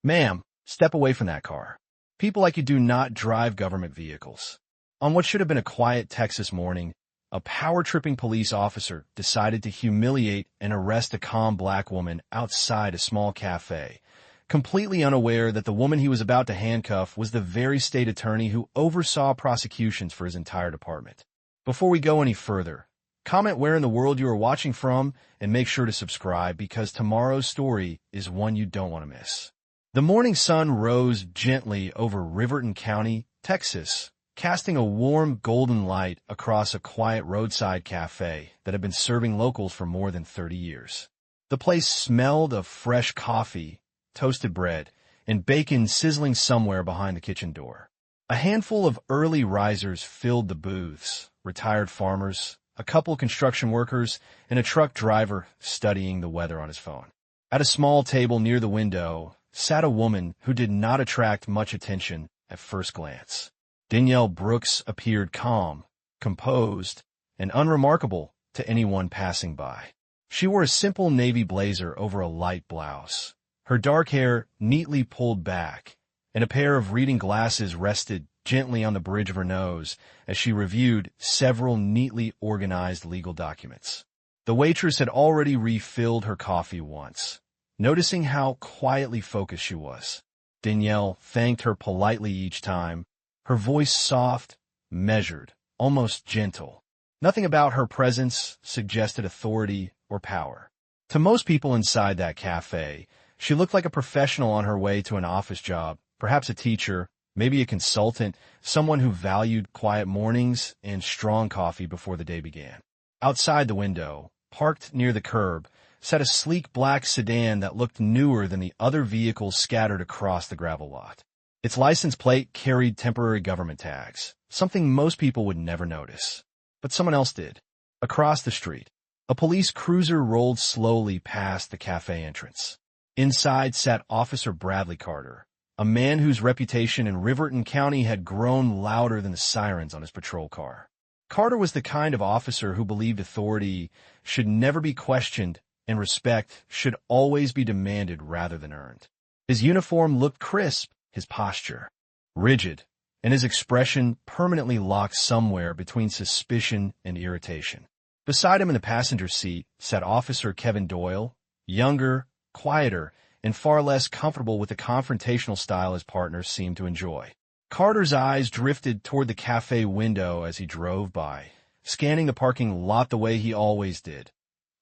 Ma'am, step away from that car. People like you do not drive government vehicles. On what should have been a quiet Texas morning, a power-tripping police officer decided to humiliate and arrest a calm black woman outside a small cafe, completely unaware that the woman he was about to handcuff was the very state attorney who oversaw prosecutions for his entire department. Before we go any further, comment where in the world you are watching from and make sure to subscribe because tomorrow's story is one you don't want to miss. The morning sun rose gently over Riverton County, Texas, casting a warm golden light across a quiet roadside cafe that had been serving locals for more than 30 years. The place smelled of fresh coffee, toasted bread, and bacon sizzling somewhere behind the kitchen door. A handful of early risers filled the booths, retired farmers, a couple construction workers, and a truck driver studying the weather on his phone. At a small table near the window sat a woman who did not attract much attention at first glance. Danielle Brooks appeared calm, composed, and unremarkable to anyone passing by. She wore a simple navy blazer over a light blouse, her dark hair neatly pulled back, and a pair of reading glasses rested gently on the bridge of her nose as she reviewed several neatly organized legal documents. The waitress had already refilled her coffee once. Noticing how quietly focused she was, Danielle thanked her politely each time, her voice soft, measured, almost gentle. Nothing about her presence suggested authority or power. To most people inside that cafe, she looked like a professional on her way to an office job, perhaps a teacher, maybe a consultant, someone who valued quiet mornings and strong coffee before the day began. Outside the window, parked near the curb, sat a sleek black sedan that looked newer than the other vehicles scattered across the gravel lot. Its license plate carried temporary government tags, something most people would never notice. But someone else did. Across the street, a police cruiser rolled slowly past the cafe entrance. Inside sat Officer Bradley Carter, a man whose reputation in Riverton County had grown louder than the sirens on his patrol car. Carter was the kind of officer who believed authority should never be questioned and respect should always be demanded rather than earned. His uniform looked crisp, his posture rigid, and his expression permanently locked somewhere between suspicion and irritation. Beside him in the passenger seat sat Officer Kevin Doyle, younger, quieter, and far less comfortable with the confrontational style his partners seemed to enjoy. Carter's eyes drifted toward the cafe window as he drove by, scanning the parking lot the way he always did,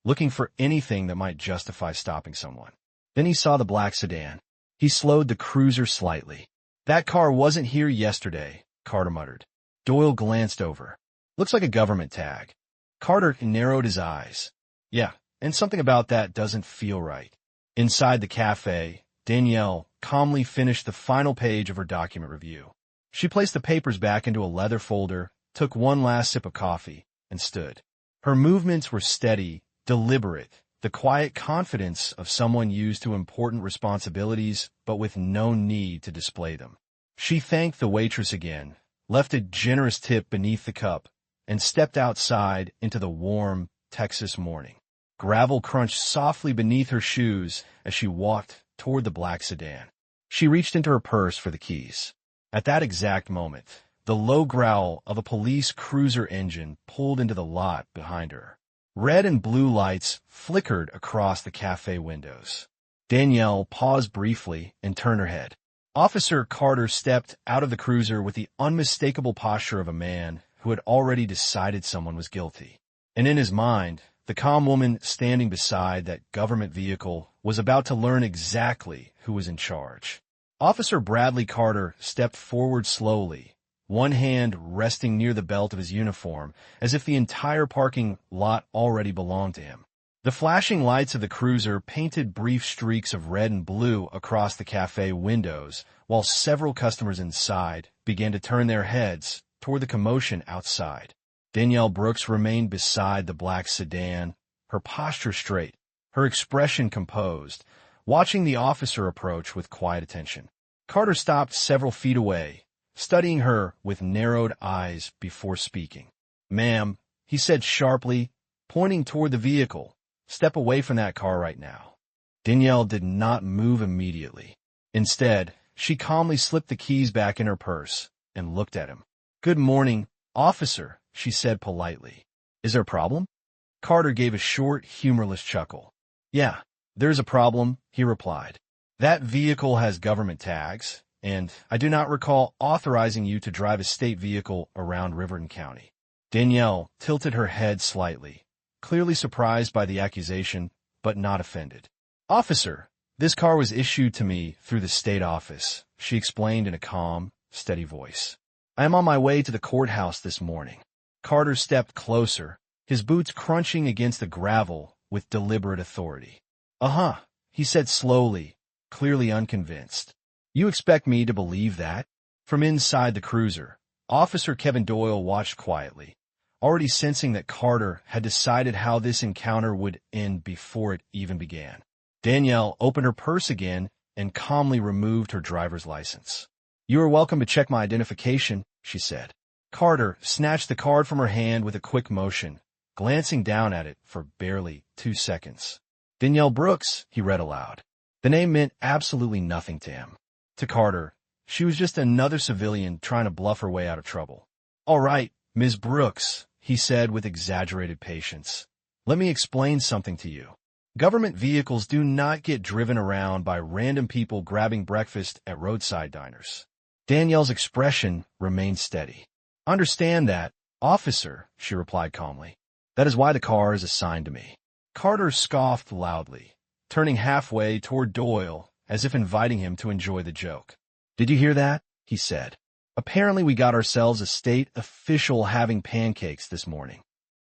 looking for anything that might justify stopping someone. Then he saw the black sedan. He slowed the cruiser slightly. That car wasn't here yesterday, Carter muttered. Doyle glanced over. Looks like a government tag. Carter narrowed his eyes. Yeah, and something about that doesn't feel right. Inside the cafe, Danielle calmly finished the final page of her document review. She placed the papers back into a leather folder, took one last sip of coffee, and stood. Her movements were steady, deliberate, the quiet confidence of someone used to important responsibilities but with no need to display them. She thanked the waitress again, left a generous tip beneath the cup, and stepped outside into the warm Texas morning. Gravel crunched softly beneath her shoes as she walked toward the black sedan. She reached into her purse for the keys. At that exact moment, the low growl of a police cruiser engine pulled into the lot behind her. Red and blue lights flickered across the cafe windows. Danielle paused briefly and turned her head. Officer Carter stepped out of the cruiser with the unmistakable posture of a man who had already decided someone was guilty. And in his mind, the calm woman standing beside that government vehicle was about to learn exactly who was in charge. Officer Bradley Carter stepped forward slowly, one hand resting near the belt of his uniform, as if the entire parking lot already belonged to him. The flashing lights of the cruiser painted brief streaks of red and blue across the cafe windows, while several customers inside began to turn their heads toward the commotion outside. Danielle Brooks remained beside the black sedan, her posture straight, her expression composed, watching the officer approach with quiet attention. Carter stopped several feet away, studying her with narrowed eyes before speaking. "Ma'am," he said sharply, pointing toward the vehicle, "step away from that car right now." Danielle did not move immediately. Instead, she calmly slipped the keys back in her purse and looked at him. "Good morning, officer," she said politely. "Is there a problem?" Carter gave a short, humorless chuckle. "Yeah, there's a problem," he replied. "That vehicle has government tags, and I do not recall authorizing you to drive a state vehicle around Riverton County." Danielle tilted her head slightly, clearly surprised by the accusation, but not offended. "Officer, this car was issued to me through the state office," she explained in a calm, steady voice. "I am on my way to the courthouse this morning." Carter stepped closer, his boots crunching against the gravel with deliberate authority. "Uh-huh," he said slowly, clearly unconvinced. "You expect me to believe that?" From inside the cruiser, Officer Kevin Doyle watched quietly, already sensing that Carter had decided how this encounter would end before it even began. Danielle opened her purse again and calmly removed her driver's license. "You are welcome to check my identification," she said. Carter snatched the card from her hand with a quick motion, glancing down at it for barely 2 seconds. "Danielle Brooks," he read aloud. The name meant absolutely nothing to him. To Carter, she was just another civilian trying to bluff her way out of trouble. "All right, Ms. Brooks," he said with exaggerated patience. "Let me explain something to you. Government vehicles do not get driven around by random people grabbing breakfast at roadside diners." Danielle's expression remained steady. "Understand that, officer," she replied calmly. "That is why the car is assigned to me." Carter scoffed loudly, turning halfway toward Doyle as if inviting him to enjoy the joke. "Did you hear that?" he said. "Apparently we got ourselves a state official having pancakes this morning."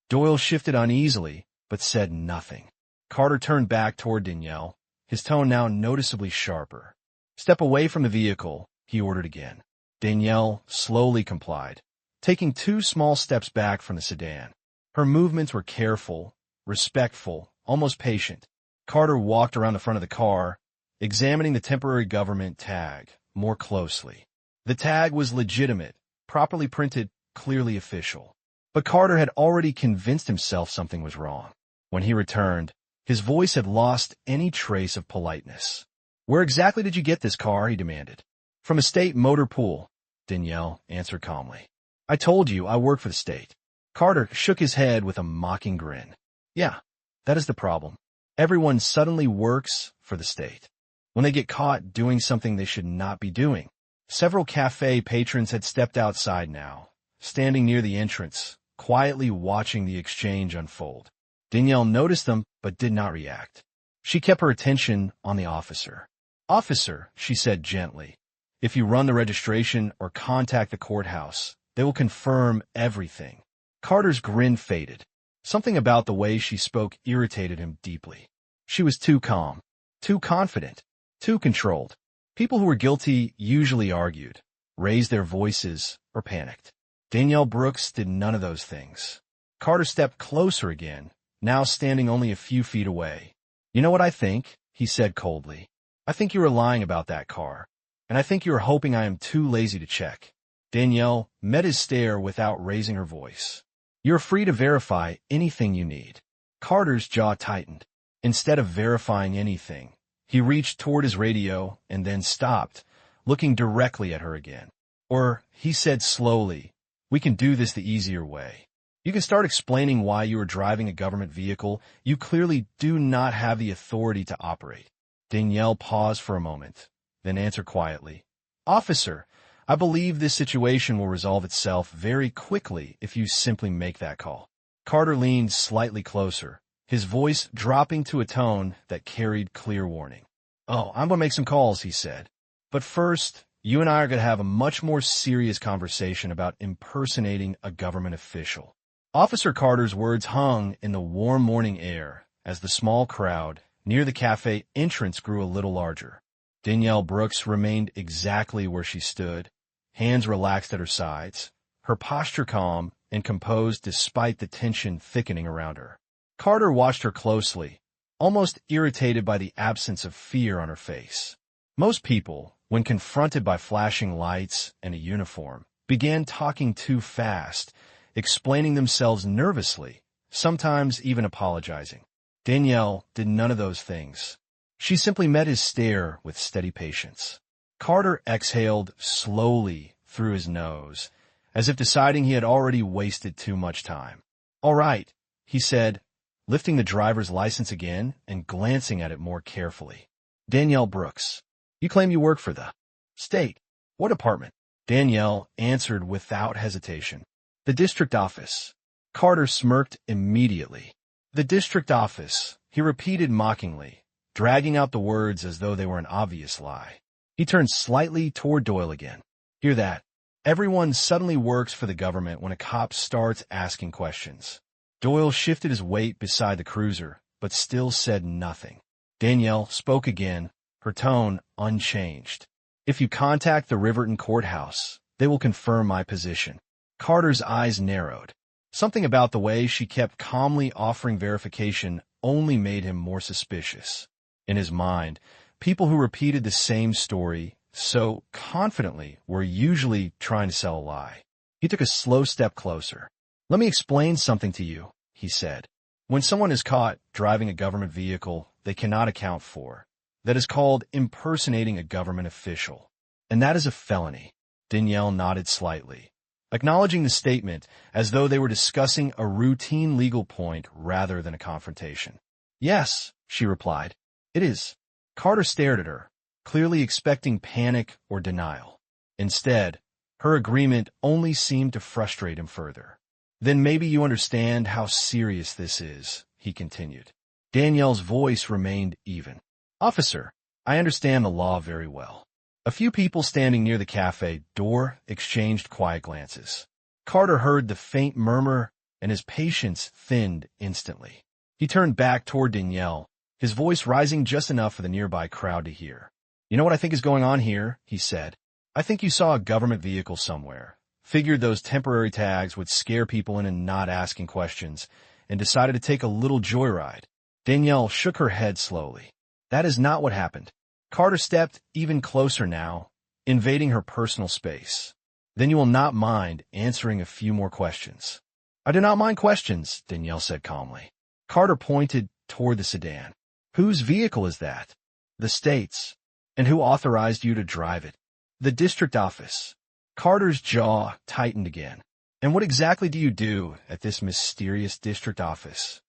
Doyle shifted uneasily, but said nothing. Carter turned back toward Danielle, his tone now noticeably sharper. "Step away from the vehicle," he ordered again. Danielle slowly complied, taking 2 small steps back from the sedan. Her movements were careful, respectful, almost patient. Carter walked around the front of the car, examining the temporary government tag more closely. The tag was legitimate, properly printed, clearly official. But Carter had already convinced himself something was wrong. When he returned, his voice had lost any trace of politeness. "Where exactly did you get this car?" he demanded. "From a state motor pool," Danielle answered calmly. "I told you I work for the state." Carter shook his head with a mocking grin. "Yeah, that is the problem. Everyone suddenly works for the state when they get caught doing something they should not be doing." Several café patrons had stepped outside now, standing near the entrance, quietly watching the exchange unfold. Danielle noticed them, but did not react. She kept her attention on the officer. "Officer," she said gently, "if you run the registration or contact the courthouse, they will confirm everything." Carter's grin faded. Something about the way she spoke irritated him deeply. She was too calm, too confident, too controlled. People who were guilty usually argued, raised their voices, or panicked. Danielle Brooks did none of those things. Carter stepped closer again, now standing only a few feet away. "You know what I think?" he said coldly. "I think you are lying about that car, and I think you are hoping I am too lazy to check." Danielle met his stare without raising her voice. "You're free to verify anything you need." Carter's jaw tightened. Instead of verifying anything, he reached toward his radio and then stopped, looking directly at her again. "Or," he said slowly, "we can do this the easier way. You can start explaining why you are driving a government vehicle you clearly do not have the authority to operate." Danielle paused for a moment, then answered quietly, "Officer, I believe this situation will resolve itself very quickly if you simply make that call." Carter leaned slightly closer, his voice dropping to a tone that carried clear warning. "Oh, I'm going to make some calls," he said. "But first, you and I are going to have a much more serious conversation about impersonating a government official." Officer Carter's words hung in the warm morning air as the small crowd near the cafe entrance grew a little larger. Danielle Brooks remained exactly where she stood, hands relaxed at her sides, her posture calm and composed despite the tension thickening around her. Carter watched her closely, almost irritated by the absence of fear on her face. Most people, when confronted by flashing lights and a uniform, began talking too fast, explaining themselves nervously, sometimes even apologizing. Danielle did none of those things. She simply met his stare with steady patience. Carter exhaled slowly through his nose, as if deciding he had already wasted too much time. "All right," he said, lifting the driver's license again and glancing at it more carefully. "Danielle Brooks, you claim you work for the state. What department?" Danielle answered without hesitation. "The district office." Carter smirked immediately. "The district office," he repeated mockingly, dragging out the words as though they were an obvious lie. He turned slightly toward Doyle again. "Hear that? Everyone suddenly works for the government when a cop starts asking questions." Doyle shifted his weight beside the cruiser, but still said nothing. Danielle spoke again, her tone unchanged. "If you contact the Riverton courthouse, they will confirm my position." Carter's eyes narrowed. Something about the way she kept calmly offering verification only made him more suspicious. In his mind, people who repeated the same story so confidently were usually trying to sell a lie. He took a slow step closer. "Let me explain something to you," he said. "When someone is caught driving a government vehicle they cannot account for, that is called impersonating a government official. And that is a felony." Danielle nodded slightly, acknowledging the statement as though they were discussing a routine legal point rather than a confrontation. "Yes," she replied, "it is." Carter stared at her, clearly expecting panic or denial. Instead, her agreement only seemed to frustrate him further. "Then maybe you understand how serious this is," he continued. Danielle's voice remained even. "Officer, I understand the law very well." A few people standing near the café door exchanged quiet glances. Carter heard the faint murmur, and his patience thinned instantly. He turned back toward Danielle, his voice rising just enough for the nearby crowd to hear. "You know what I think is going on here?" he said. "I think you saw a government vehicle somewhere, figured those temporary tags would scare people into not asking questions, and decided to take a little joyride." Danielle shook her head slowly. "That is not what happened." Carter stepped even closer now, invading her personal space. "Then you will not mind answering a few more questions." "I do not mind questions," Danielle said calmly. Carter pointed toward the sedan. "Whose vehicle is that?" "The state's." "And who authorized you to drive it?" "The district office." Carter's jaw tightened again. "And what exactly do you do at this mysterious district office?"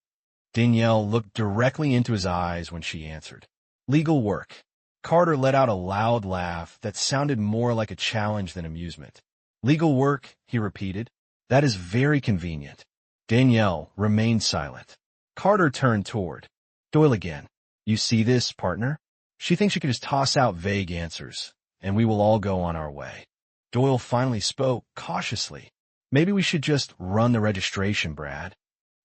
Danielle looked directly into his eyes when she answered. "Legal work." Carter let out a loud laugh that sounded more like a challenge than amusement. "Legal work," he repeated. "That is very convenient." Danielle remained silent. Carter turned toward Doyle again. "You see this, partner? She thinks you can just toss out vague answers, and we will all go on our way." Doyle finally spoke, cautiously. "Maybe we should just run the registration, Brad."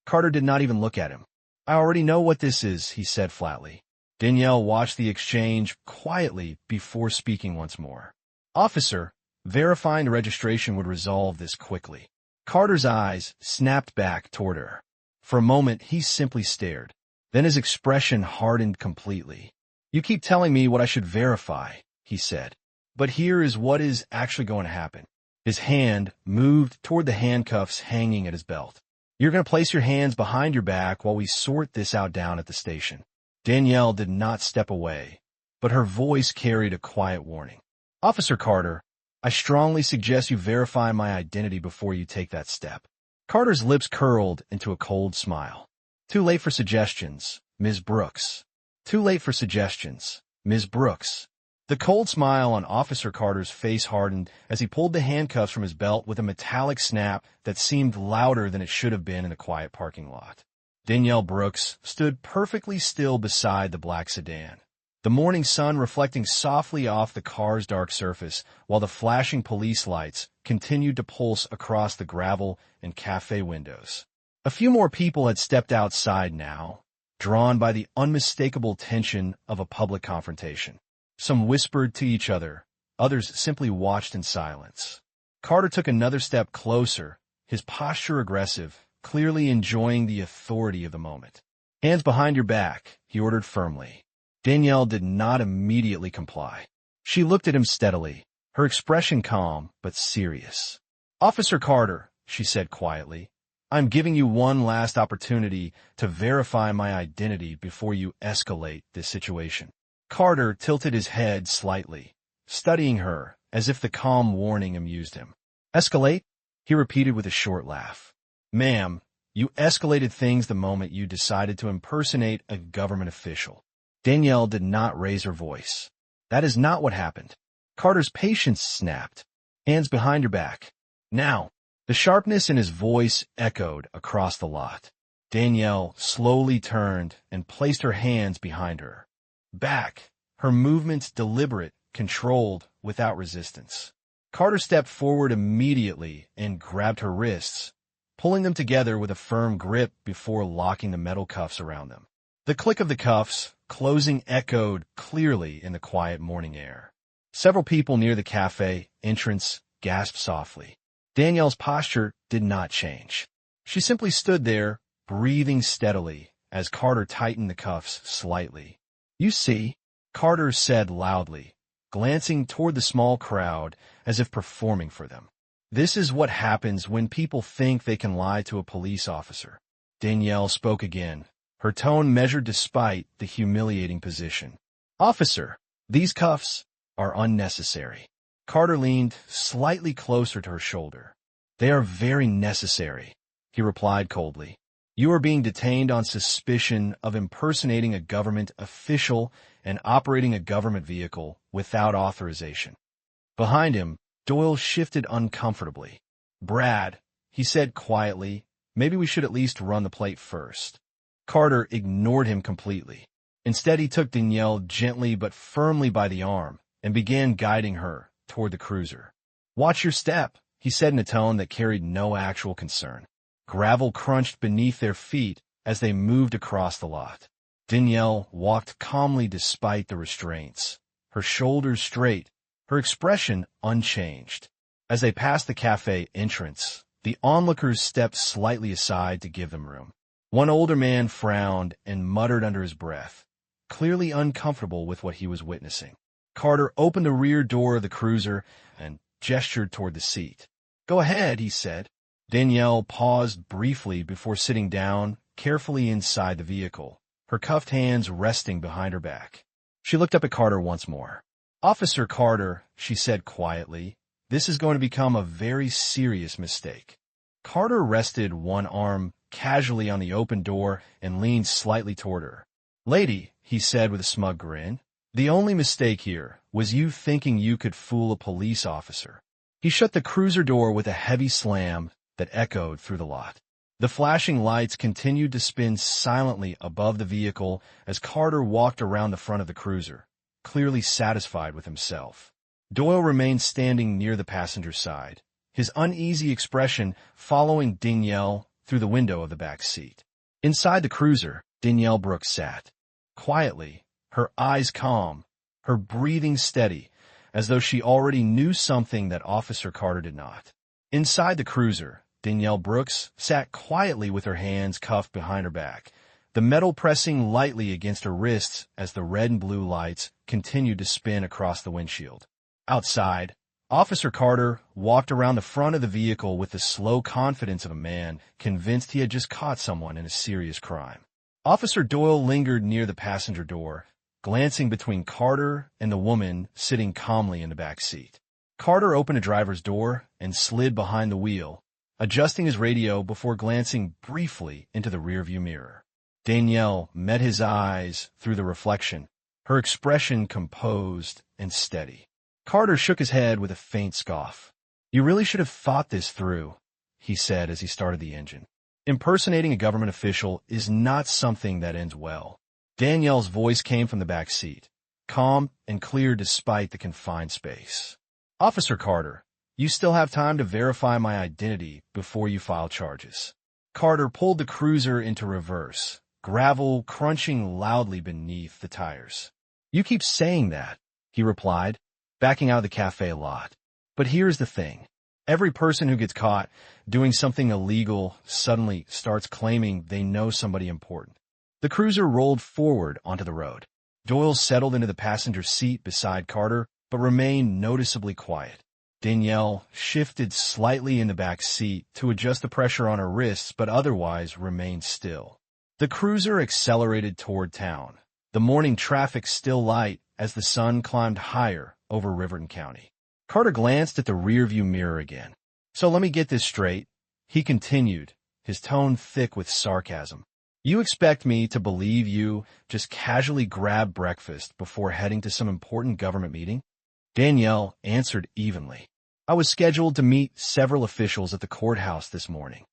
Carter did not even look at him. "I already know what this is," he said flatly. Danielle watched the exchange quietly before speaking once more. "Officer, verifying the registration would resolve this quickly." Carter's eyes snapped back toward her. For a moment, he simply stared. Then his expression hardened completely. "You keep telling me what I should verify," he said. "But here is what is actually going to happen." His hand moved toward the handcuffs hanging at his belt. "You're going to place your hands behind your back while we sort this out down at the station." Danielle did not step away, but her voice carried a quiet warning. "Officer Carter, I strongly suggest you verify my identity before you take that step." Carter's lips curled into a cold smile. "Too late for suggestions, Ms. Brooks." "Too late for suggestions, Ms. Brooks." The cold smile on Officer Carter's face hardened as he pulled the handcuffs from his belt with a metallic snap that seemed louder than it should have been in a quiet parking lot. Danielle Brooks stood perfectly still beside the black sedan, the morning sun reflecting softly off the car's dark surface while the flashing police lights continued to pulse across the gravel and cafe windows. A few more people had stepped outside now, drawn by the unmistakable tension of a public confrontation. Some whispered to each other, others simply watched in silence. Carter took another step closer, his posture aggressive, clearly enjoying the authority of the moment. "Hands behind your back," he ordered firmly. Danielle did not immediately comply. She looked at him steadily, her expression calm but serious. "Officer Carter," she said quietly, I'm giving you one last opportunity to verify my identity before you escalate this situation. Carter tilted his head slightly, studying her as if the calm warning amused him. Escalate? He repeated with a short laugh. Ma'am, you escalated things the moment you decided to impersonate a government official. Danielle did not raise her voice. That is not what happened. Carter's patience snapped. Hands behind your back. Now. The sharpness in his voice echoed across the lot. Danielle slowly turned and placed her hands behind her. Back, her movements deliberate, controlled, without resistance. Carter stepped forward immediately and grabbed her wrists, pulling them together with a firm grip before locking the metal cuffs around them. The click of the cuffs, closing, echoed clearly in the quiet morning air. Several people near the cafe entrance gasped softly. Danielle's posture did not change. She simply stood there, breathing steadily, as Carter tightened the cuffs slightly. You see, Carter said loudly, glancing toward the small crowd as if performing for them. This is what happens when people think they can lie to a police officer. Danielle spoke again, her tone measured despite the humiliating position. Officer, these cuffs are unnecessary. Carter leaned slightly closer to her shoulder. They are very necessary, he replied coldly. You are being detained on suspicion of impersonating a government official and operating a government vehicle without authorization. Behind him, Doyle shifted uncomfortably. Brad, he said quietly, maybe we should at least run the plate first. Carter ignored him completely. Instead, he took Danielle gently but firmly by the arm and began guiding her toward the cruiser. Watch your step, he said in a tone that carried no actual concern. Gravel crunched beneath their feet as they moved across the lot. Danielle walked calmly despite the restraints, her shoulders straight, her expression unchanged. As they passed the cafe entrance, the onlookers stepped slightly aside to give them room. One older man frowned and muttered under his breath, clearly uncomfortable with what he was witnessing. Carter opened the rear door of the cruiser and gestured toward the seat. Go ahead, he said. Danielle paused briefly before sitting down, carefully inside the vehicle, her cuffed hands resting behind her back. She looked up at Carter once more. Officer Carter, she said quietly, this is going to become a very serious mistake. Carter rested one arm casually on the open door and leaned slightly toward her. Lady, he said with a smug grin, the only mistake here was you thinking you could fool a police officer. He shut the cruiser door with a heavy slam that echoed through the lot. The flashing lights continued to spin silently above the vehicle as Carter walked around the front of the cruiser, clearly satisfied with himself. Doyle remained standing near the passenger side, his uneasy expression following Danielle through the window of the back seat. Inside the cruiser, Danielle Brooks sat, quietly, her eyes calm, her breathing steady, as though she already knew something that Officer Carter did not. Inside the cruiser, Danielle Brooks sat quietly with her hands cuffed behind her back, the metal pressing lightly against her wrists as the red and blue lights continued to spin across the windshield. Outside, Officer Carter walked around the front of the vehicle with the slow confidence of a man convinced he had just caught someone in a serious crime. Officer Doyle lingered near the passenger door, glancing between Carter and the woman sitting calmly in the back seat. Carter opened a driver's door and slid behind the wheel, adjusting his radio before glancing briefly into the rearview mirror. Danielle met his eyes through the reflection, her expression composed and steady. Carter shook his head with a faint scoff. You really should have thought this through, he said as he started the engine. Impersonating a government official is not something that ends well. Danielle's voice came from the back seat, calm and clear despite the confined space. Officer Carter, you still have time to verify my identity before you file charges. Carter pulled the cruiser into reverse, gravel crunching loudly beneath the tires. You keep saying that, he replied, backing out of the cafe lot. But here's the thing. Every person who gets caught doing something illegal suddenly starts claiming they know somebody important. The cruiser rolled forward onto the road. Doyle settled into the passenger seat beside Carter, but remained noticeably quiet. Danielle shifted slightly in the back seat to adjust the pressure on her wrists, but otherwise remained still. The cruiser accelerated toward town, the morning traffic still light as the sun climbed higher over Riverton County. Carter glanced at the rearview mirror again. "So let me get this straight," he continued, his tone thick with sarcasm. "You expect me to believe you just casually grabbed breakfast before heading to some important government meeting?" Danielle answered evenly. "I was scheduled to meet several officials at the courthouse this morning."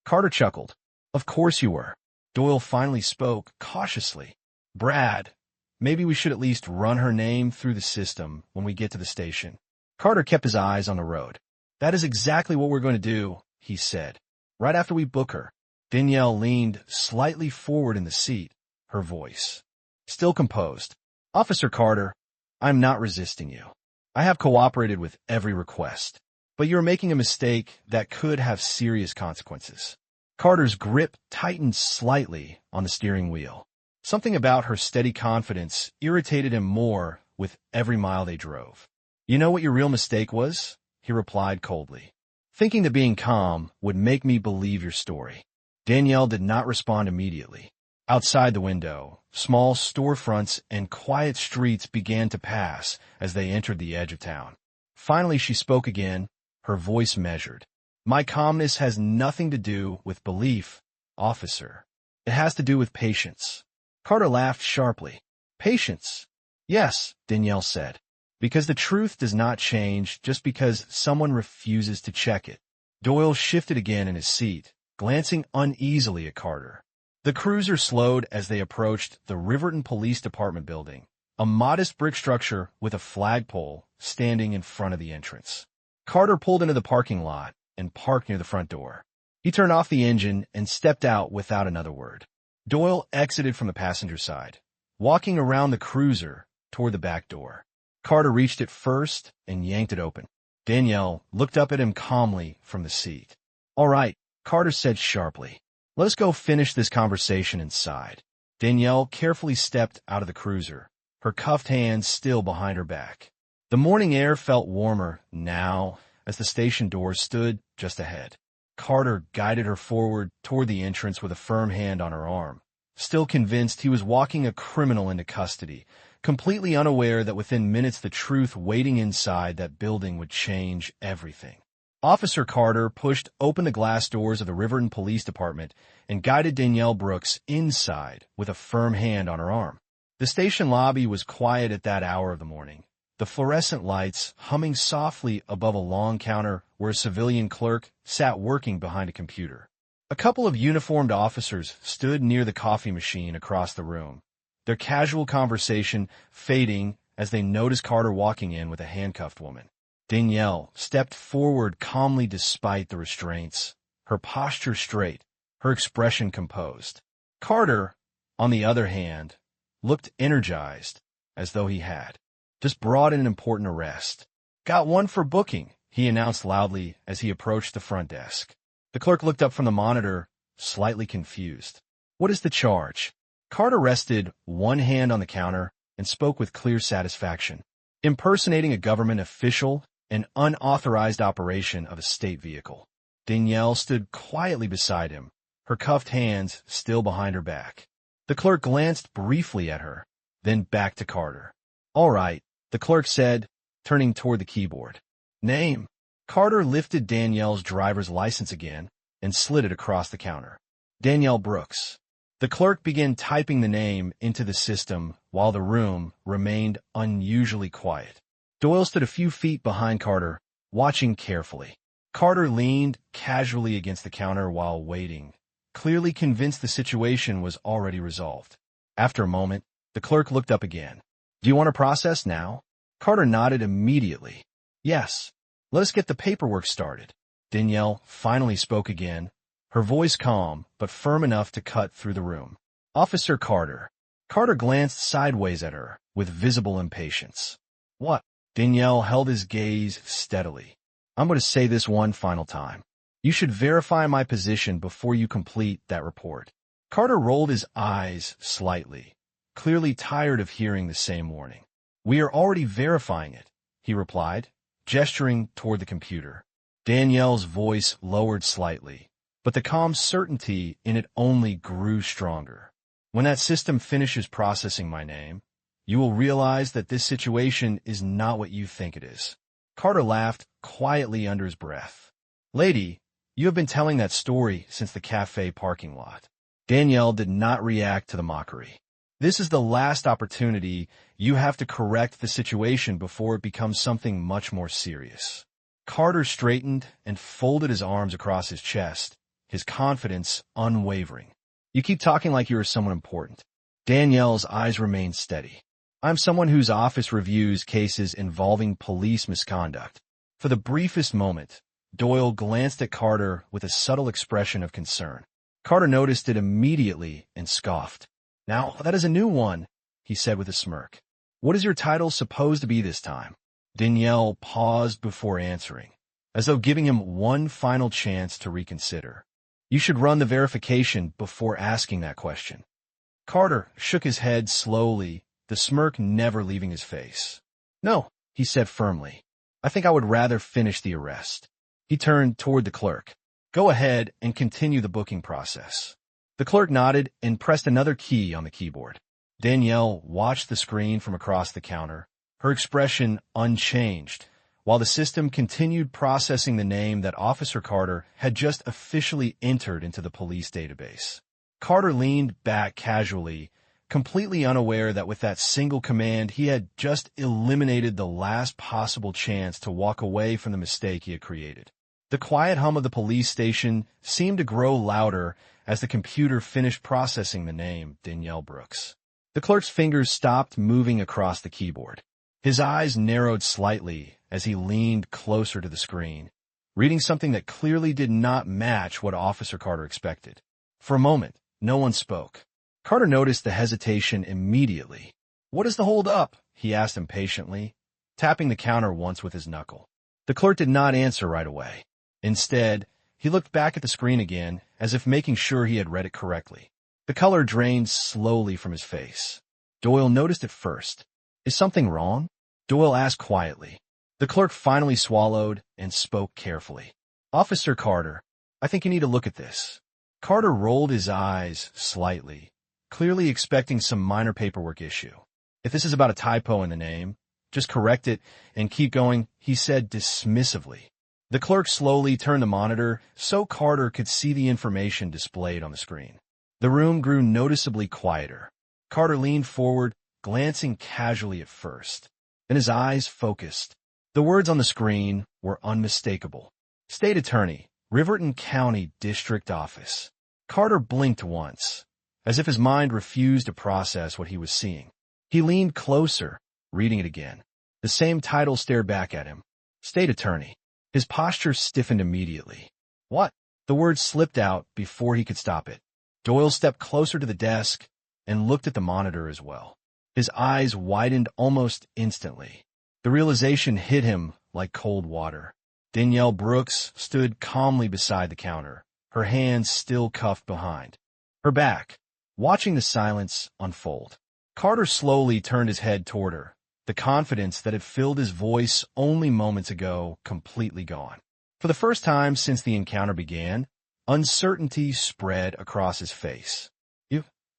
Carter chuckled. "Of course you were." Doyle finally spoke, cautiously. "Brad, maybe we should at least run her name through the system when we get to the station." Carter kept his eyes on the road. "That is exactly what we're going to do," he said, "right after we book her." Danielle leaned slightly forward in the seat, her voice still composed. "Officer Carter, I'm not resisting you. I have cooperated with every request, but you're making a mistake that could have serious consequences." Carter's grip tightened slightly on the steering wheel. Something about her steady confidence irritated him more with every mile they drove. "You know what your real mistake was?" he replied coldly. "Thinking that being calm would make me believe your story." Danielle did not respond immediately. Outside the window, small storefronts and quiet streets began to pass as they entered the edge of town. Finally, she spoke again, her voice measured. "My calmness has nothing to do with belief, officer. It has to do with patience." Carter laughed sharply. "Patience?" "Yes," Danielle said, "because the truth does not change just because someone refuses to check it." Doyle shifted again in his seat, glancing uneasily at Carter. The cruiser slowed as they approached the Riverton Police Department building, a modest brick structure with a flagpole standing in front of the entrance. Carter pulled into the parking lot and parked near the front door. He turned off the engine and stepped out without another word. Doyle exited from the passenger side, walking around the cruiser toward the back door. Carter reached it first and yanked it open. Danielle looked up at him calmly from the seat. "All right," Carter said sharply. "Let us go finish this conversation inside." Danielle carefully stepped out of the cruiser, her cuffed hands still behind her back. The morning air felt warmer now as the station door stood just ahead. Carter guided her forward toward the entrance with a firm hand on her arm, still convinced he was walking a criminal into custody, completely unaware that within minutes the truth waiting inside that building would change everything. Officer Carter pushed open the glass doors of the Riverton Police Department and guided Danielle Brooks inside with a firm hand on her arm. The station lobby was quiet at that hour of the morning, the fluorescent lights humming softly above a long counter where a civilian clerk sat working behind a computer. A couple of uniformed officers stood near the coffee machine across the room, their casual conversation fading as they noticed Carter walking in with a handcuffed woman. Danielle stepped forward calmly despite the restraints, her posture straight, her expression composed. Carter, on the other hand, looked energized, as though he had just brought in an important arrest. "Got one for booking," he announced loudly as he approached the front desk. The clerk looked up from the monitor, slightly confused. "What is the charge?" Carter rested one hand on the counter and spoke with clear satisfaction. "Impersonating a government official, an unauthorized operation of a state vehicle." Danielle stood quietly beside him, her cuffed hands still behind her back. The clerk glanced briefly at her, then back to Carter. "All right," the clerk said, turning toward the keyboard. "Name?" Carter lifted Danielle's driver's license again and slid it across the counter. "Danielle Brooks." The clerk began typing the name into the system while the room remained unusually quiet. Doyle stood a few feet behind Carter, watching carefully. Carter leaned casually against the counter while waiting, clearly convinced the situation was already resolved. After a moment, the clerk looked up again. "Do you want to process now?" Carter nodded immediately. "Yes. Let us get the paperwork started." Danielle finally spoke again, her voice calm but firm enough to cut through the room. "Officer Carter." Carter glanced sideways at her with visible impatience. "What?" Danielle held his gaze steadily. "I'm going to say this one final time. You should verify my position before you complete that report." Carter rolled his eyes slightly, clearly tired of hearing the same warning. "We are already verifying it," he replied, gesturing toward the computer. Danielle's voice lowered slightly, but the calm certainty in it only grew stronger. When that system finishes processing my name, you will realize that this situation is not what you think it is. Carter laughed quietly under his breath. Lady, you have been telling that story since the cafe parking lot. Danielle did not react to the mockery. This is the last opportunity you have to correct the situation before it becomes something much more serious. Carter straightened and folded his arms across his chest, his confidence unwavering. You keep talking like you are someone important. Danielle's eyes remained steady. I'm someone whose office reviews cases involving police misconduct. For the briefest moment, Doyle glanced at Carter with a subtle expression of concern. Carter noticed it immediately and scoffed. Now, that is a new one, he said with a smirk. What is your title supposed to be this time? Danielle paused before answering, as though giving him one final chance to reconsider. You should run the verification before asking that question. Carter shook his head slowly, the smirk never leaving his face. No, he said firmly. I think I would rather finish the arrest. He turned toward the clerk. Go ahead and continue the booking process. The clerk nodded and pressed another key on the keyboard. Danielle watched the screen from across the counter, her expression unchanged, while the system continued processing the name that Officer Carter had just officially entered into the police database. Carter leaned back casually, completely unaware that with that single command he had just eliminated the last possible chance to walk away from the mistake he had created. The quiet hum of the police station seemed to grow louder as the computer finished processing the name Danielle Brooks. The clerk's fingers stopped moving across the keyboard. His eyes narrowed slightly as he leaned closer to the screen, reading something that clearly did not match what Officer Carter expected. For a moment, no one spoke. Carter noticed the hesitation immediately. What is the hold up? He asked impatiently, tapping the counter once with his knuckle. The clerk did not answer right away. Instead, he looked back at the screen again, as if making sure he had read it correctly. The color drained slowly from his face. Doyle noticed it first. Is something wrong? Doyle asked quietly. The clerk finally swallowed and spoke carefully. Officer Carter, I think you need to look at this. Carter rolled his eyes slightly, clearly expecting some minor paperwork issue. If this is about a typo in the name, just correct it and keep going, he said dismissively. The clerk slowly turned the monitor so Carter could see the information displayed on the screen. The room grew noticeably quieter. Carter leaned forward, glancing casually at first. Then his eyes focused. The words on the screen were unmistakable. State Attorney, Riverton County District Office. Carter blinked once, as if his mind refused to process what he was seeing. He leaned closer, reading it again. The same title stared back at him. State Attorney. His posture stiffened immediately. What? The word slipped out before he could stop it. Doyle stepped closer to the desk and looked at the monitor as well. His eyes widened almost instantly. The realization hit him like cold water. Danielle Brooks stood calmly beside the counter, her hands still cuffed behind her back, watching the silence unfold. Carter slowly turned his head toward her, the confidence that had filled his voice only moments ago completely gone. For the first time since the encounter began, uncertainty spread across his face.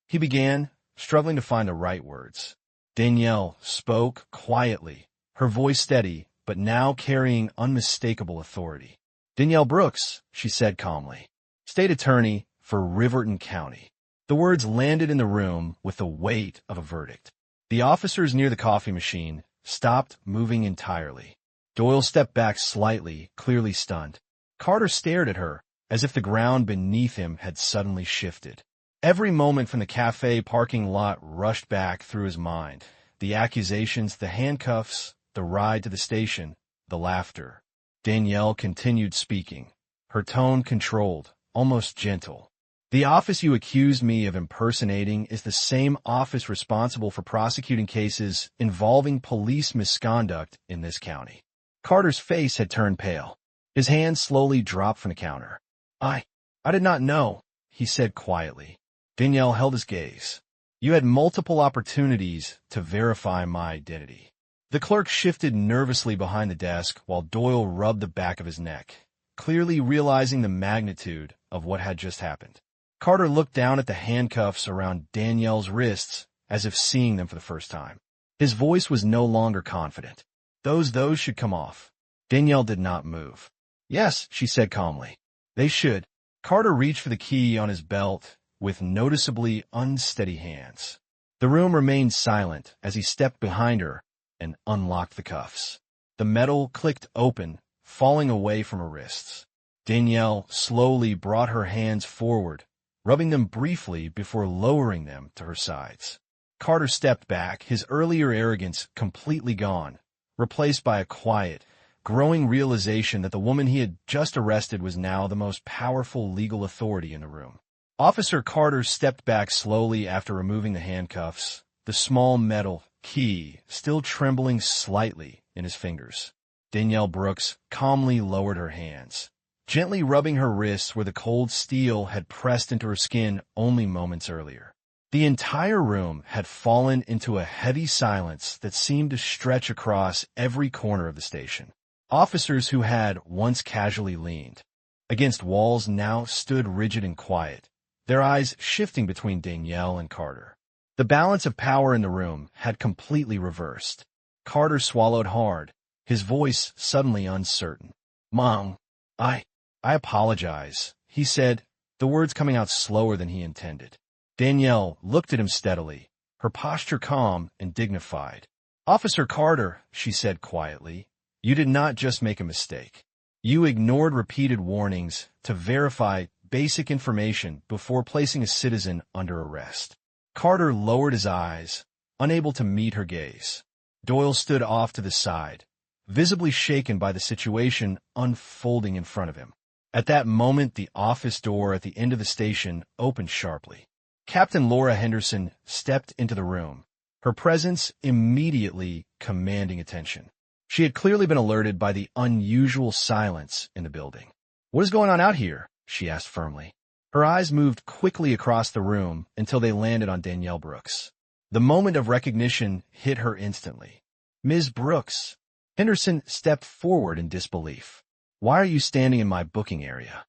He began, struggling to find the right words. Danielle spoke quietly, her voice steady, but now carrying unmistakable authority. Danielle Brooks, she said calmly, State Attorney for Riverton County. The words landed in the room with the weight of a verdict. The officers near the coffee machine stopped moving entirely. Doyle stepped back slightly, clearly stunned. Carter stared at her, as if the ground beneath him had suddenly shifted. Every moment from the cafe parking lot rushed back through his mind. The accusations, the handcuffs, the ride to the station, the laughter. Danielle continued speaking, her tone controlled, almost gentle. The office you accused me of impersonating is the same office responsible for prosecuting cases involving police misconduct in this county. Carter's face had turned pale. His hand slowly dropped from the counter. I did not know, he said quietly. Danielle held his gaze. You had multiple opportunities to verify my identity. The clerk shifted nervously behind the desk while Doyle rubbed the back of his neck, clearly realizing the magnitude of what had just happened. Carter looked down at the handcuffs around Danielle's wrists as if seeing them for the first time. His voice was no longer confident. Those should come off. Danielle did not move. Yes, she said calmly. They should. Carter reached for the key on his belt with noticeably unsteady hands. The room remained silent as he stepped behind her and unlocked the cuffs. The metal clicked open, falling away from her wrists. Danielle slowly brought her hands forward, rubbing them briefly before lowering them to her sides. Carter stepped back, his earlier arrogance completely gone, replaced by a quiet, growing realization that the woman he had just arrested was now the most powerful legal authority in the room. Officer Carter stepped back slowly after removing the handcuffs, the small metal key still trembling slightly in his fingers. Danielle Brooks calmly lowered her hands, gently rubbing her wrists where the cold steel had pressed into her skin only moments earlier. The entire room had fallen into a heavy silence that seemed to stretch across every corner of the station. Officers who had once casually leaned against walls now stood rigid and quiet, their eyes shifting between Danielle and Carter. The balance of power in the room had completely reversed. Carter swallowed hard, his voice suddenly uncertain. "Mom, I apologize," he said, the words coming out slower than he intended. Danielle looked at him steadily, her posture calm and dignified. "Officer Carter," she said quietly, "you did not just make a mistake. You ignored repeated warnings to verify basic information before placing a citizen under arrest." Carter lowered his eyes, unable to meet her gaze. Doyle stood off to the side, visibly shaken by the situation unfolding in front of him. At that moment, the office door at the end of the station opened sharply. Captain Laura Henderson stepped into the room, her presence immediately commanding attention. She had clearly been alerted by the unusual silence in the building. "What is going on out here?" she asked firmly. Her eyes moved quickly across the room until they landed on Danielle Brooks. The moment of recognition hit her instantly. "Ms. Brooks." Henderson stepped forward in disbelief. "Why are you standing in my booking area?"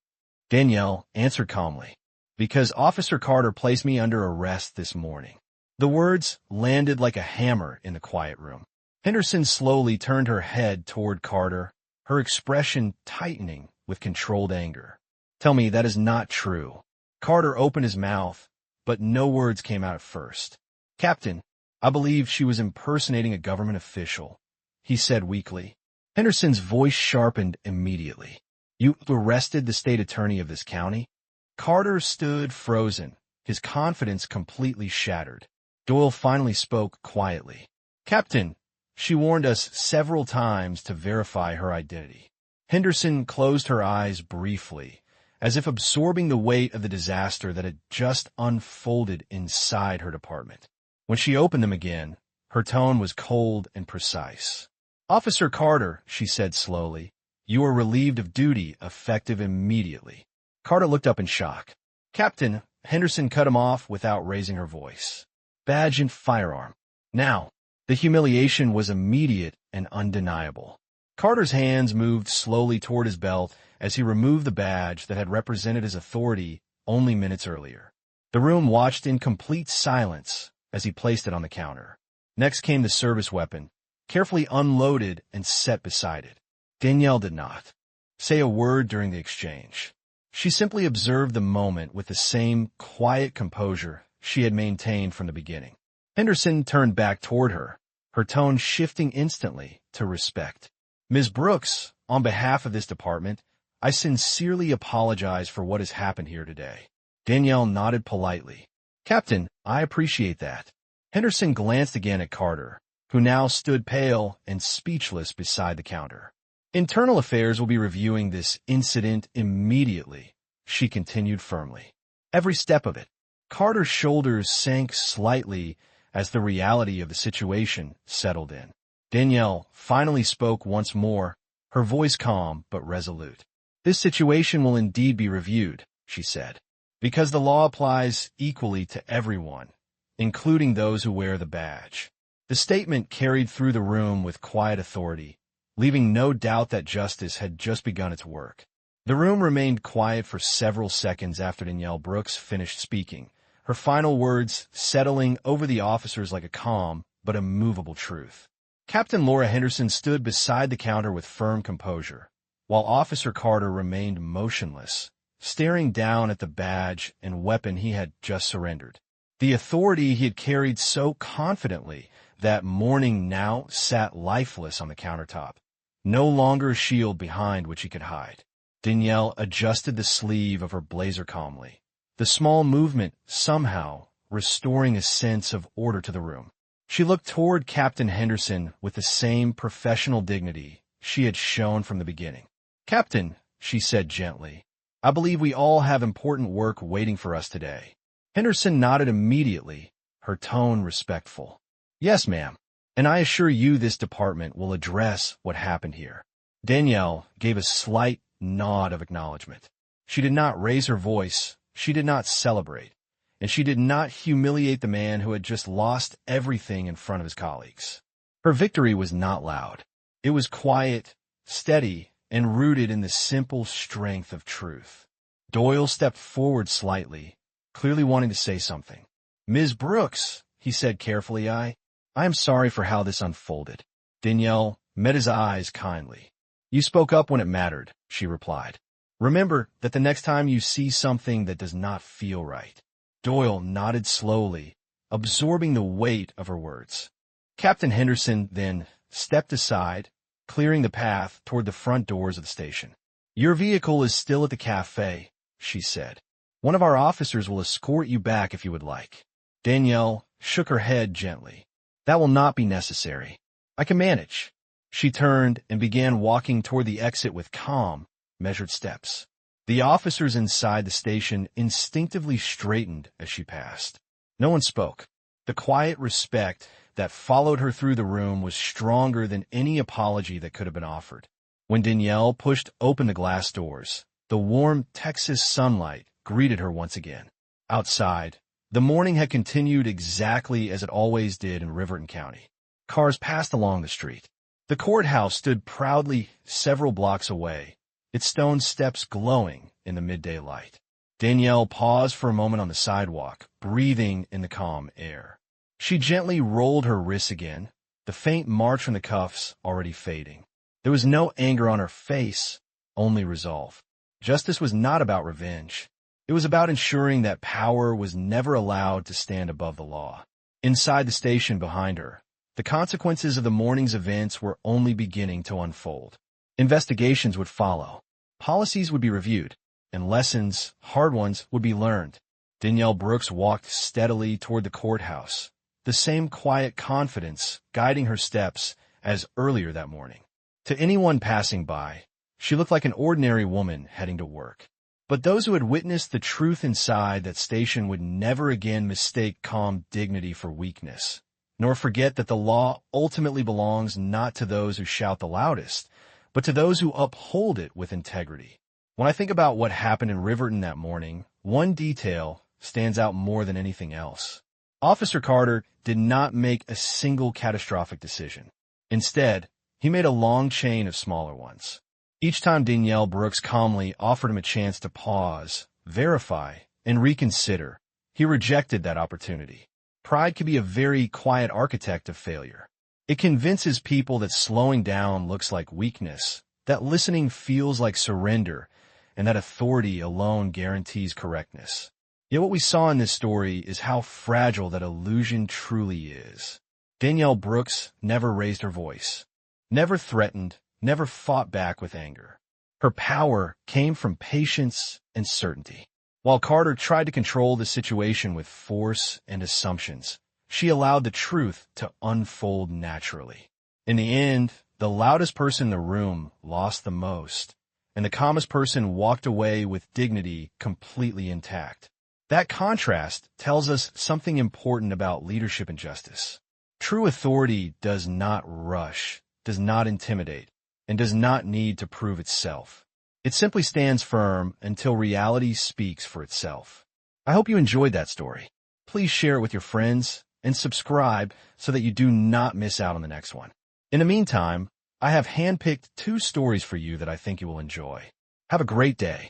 Danielle answered calmly. "Because Officer Carter placed me under arrest this morning." The words landed like a hammer in the quiet room. Henderson slowly turned her head toward Carter, her expression tightening with controlled anger. "Tell me that is not true." Carter opened his mouth, but no words came out at first. "Captain, I believe she was impersonating a government official," he said weakly. Henderson's voice sharpened immediately. "You arrested the state attorney of this county?" Carter stood frozen, his confidence completely shattered. Doyle finally spoke quietly. "Captain, she warned us several times to verify her identity." Henderson closed her eyes briefly, as if absorbing the weight of the disaster that had just unfolded inside her department. When she opened them again, her tone was cold and precise. "Officer Carter," she said slowly, "you are relieved of duty effective immediately." Carter looked up in shock. "Captain," Henderson cut him off without raising her voice. "Badge and firearm." Now, the humiliation was immediate and undeniable. Carter's hands moved slowly toward his belt as he removed the badge that had represented his authority only minutes earlier. The room watched in complete silence as he placed it on the counter. Next came the service weapon, carefully unloaded and set beside it. Danielle did not say a word during the exchange. She simply observed the moment with the same quiet composure she had maintained from the beginning. Henderson turned back toward her, her tone shifting instantly to respect. "Ms. Brooks, on behalf of this department, I sincerely apologize for what has happened here today." Danielle nodded politely. "Captain, I appreciate that." Henderson glanced again at Carter, who now stood pale and speechless beside the counter. "Internal Affairs will be reviewing this incident immediately," she continued firmly. "Every step of it." Carter's shoulders sank slightly as the reality of the situation settled in. Danielle finally spoke once more, her voice calm but resolute. "This situation will indeed be reviewed," she said, "because the law applies equally to everyone, including those who wear the badge." The statement carried through the room with quiet authority, leaving no doubt that justice had just begun its work. The room remained quiet for several seconds after Danielle Brooks finished speaking, her final words settling over the officers like a calm but immovable truth. Captain Laura Henderson stood beside the counter with firm composure, while Officer Carter remained motionless, staring down at the badge and weapon he had just surrendered. The authority he had carried so confidently that morning now sat lifeless on the countertop, no longer a shield behind which he could hide. Danielle adjusted the sleeve of her blazer calmly, the small movement somehow restoring a sense of order to the room. She looked toward Captain Henderson with the same professional dignity she had shown from the beginning. "Captain," she said gently, "I believe we all have important work waiting for us today." Henderson nodded immediately, her tone respectful. "Yes, ma'am, and I assure you this department will address what happened here." Danielle gave a slight nod of acknowledgement. She did not raise her voice, she did not celebrate, and she did not humiliate the man who had just lost everything in front of his colleagues. Her victory was not loud. It was quiet, steady, and rooted in the simple strength of truth. Doyle stepped forward slightly, clearly wanting to say something. "Ms. Brooks," he said carefully, I am sorry for how this unfolded." Danielle met his eyes kindly. "You spoke up when it mattered," she replied. "Remember that the next time you see something that does not feel right." Doyle nodded slowly, absorbing the weight of her words. Captain Henderson then stepped aside, clearing the path toward the front doors of the station. "Your vehicle is still at the café," she said. "One of our officers will escort you back if you would like." Danielle shook her head gently. "That will not be necessary. I can manage." She turned and began walking toward the exit with calm, measured steps. The officers inside the station instinctively straightened as she passed. No one spoke. The quiet respect that followed her through the room was stronger than any apology that could have been offered. When Danielle pushed open the glass doors, the warm Texas sunlight greeted her once again. Outside, the morning had continued exactly as it always did in Riverton County. Cars passed along the street. The courthouse stood proudly several blocks away, its stone steps glowing in the midday light. Danielle paused for a moment on the sidewalk, breathing in the calm air. She gently rolled her wrists again, the faint march from the cuffs already fading. There was no anger on her face, only resolve. Justice was not about revenge. It was about ensuring that power was never allowed to stand above the law. Inside the station behind her, the consequences of the morning's events were only beginning to unfold. Investigations would follow. Policies would be reviewed, and lessons, hard ones, would be learned. Danielle Brooks walked steadily toward the courthouse, the same quiet confidence guiding her steps as earlier that morning. To anyone passing by, she looked like an ordinary woman heading to work. But those who had witnessed the truth inside that station would never again mistake calm dignity for weakness, nor forget that the law ultimately belongs not to those who shout the loudest, but to those who uphold it with integrity. When I think about what happened in Riverton that morning, one detail stands out more than anything else. Officer Carter did not make a single catastrophic decision. Instead, he made a long chain of smaller ones. Each time Danielle Brooks calmly offered him a chance to pause, verify, and reconsider, he rejected that opportunity. Pride can be a very quiet architect of failure. It convinces people that slowing down looks like weakness, that listening feels like surrender, and that authority alone guarantees correctness. Yet what we saw in this story is how fragile that illusion truly is. Danielle Brooks never raised her voice, never threatened, never fought back with anger. Her power came from patience and certainty. While Carter tried to control the situation with force and assumptions, she allowed the truth to unfold naturally. In the end, the loudest person in the room lost the most, and the calmest person walked away with dignity completely intact. That contrast tells us something important about leadership and justice. True authority does not rush, does not intimidate, and does not need to prove itself. It simply stands firm until reality speaks for itself. I hope you enjoyed that story. Please share it with your friends and subscribe so that you do not miss out on the next one. In the meantime, I have handpicked 2 stories for you that I think you will enjoy. Have a great day.